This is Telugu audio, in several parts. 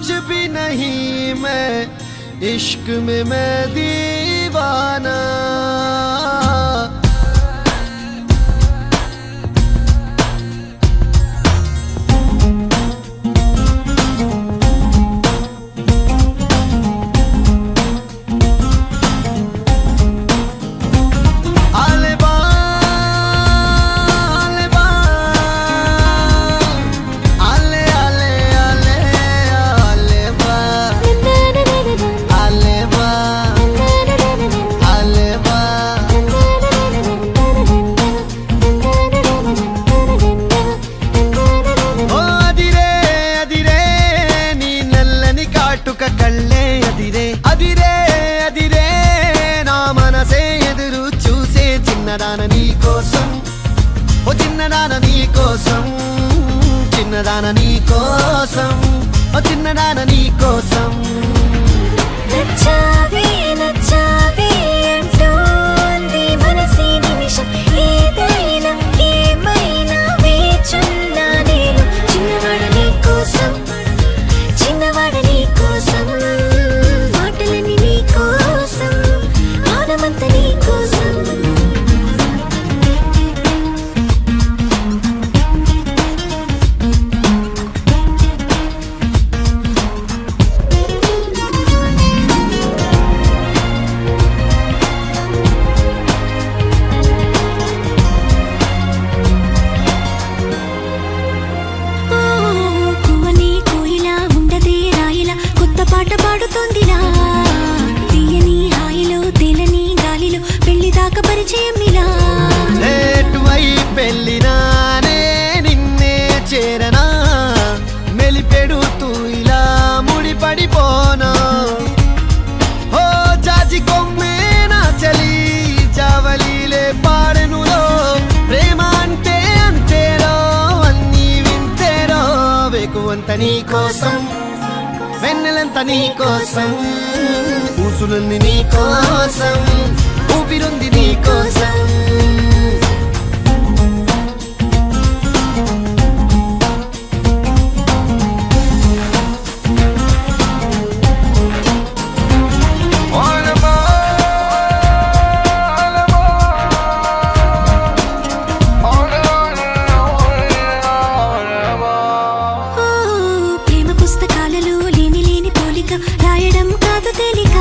कुछ भी नहीं मैं इश्क में मैं दीवाना। కళ్ళే అదిరే అదిరే అదిరే నా మనసే ఎదురు చూసే చిన్నదాన నీ కోసం, ఓ చిన్నదాన నీ కోసం, చిన్నదాన నీ కోసం, ఓ చిన్నదాన నీ కోసం। నచ్చావే నచ్చావే అంటోంది మనసే నిమిషం, ఏదైనా ఏమైనా వేచున్నా నేను చిన్నవాడ నీ కోసం, చిన్నవాడ నీ కోసం, మాటలని నీ కోసం, ఆనమంత నీ కోసం। పాట పాడుతోందిలా తీయని హాయిలో తేలని గాలిలో పెళ్లి దాకా పరిచయం ఇలా పెళ్ళినానే నిన్నే చేరనా మెలిపెడుతూ ఇలా ముడిపడిపోనా। ఓ జాజి కొమ్మే నా చలి జావలీలే పాడెనులో ప్రేమ అంటే అంతేరో అన్నీ వింతేరో వేకువంత నీ కోసం వెన్నెలంత నీ కోసం ఊసులుంది నీ కోసం ఊపిరుంది నీ కోసం। రాయడం కాదు తేలిక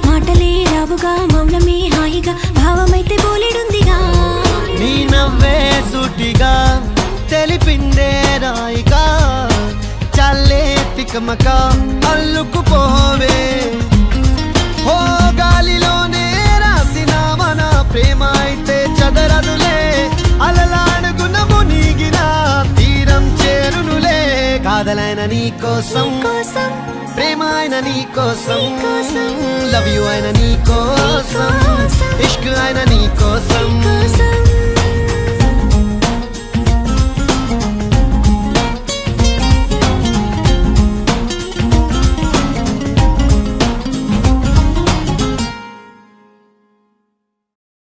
మాటలే రావుగా మౌనమే హాయిగా భావమైతే బోలెడుందిగా నీ నవ్వే సూటిగా తెలిపిందే రాయిగా చల్లే తికమక అల్లుకుపోవే ఓ గాలిలోనే రాసిన మన ప్రేమ అయితే చదరదులే అలలాడుగున మునిగిన తీరం చేరునులే కాదలైన నీ కోసం ప్రేమ అయిన నీ కోసం లవ్ యు అయిన నీ కోసం ఇష్క్ అయిన నీ కోసం।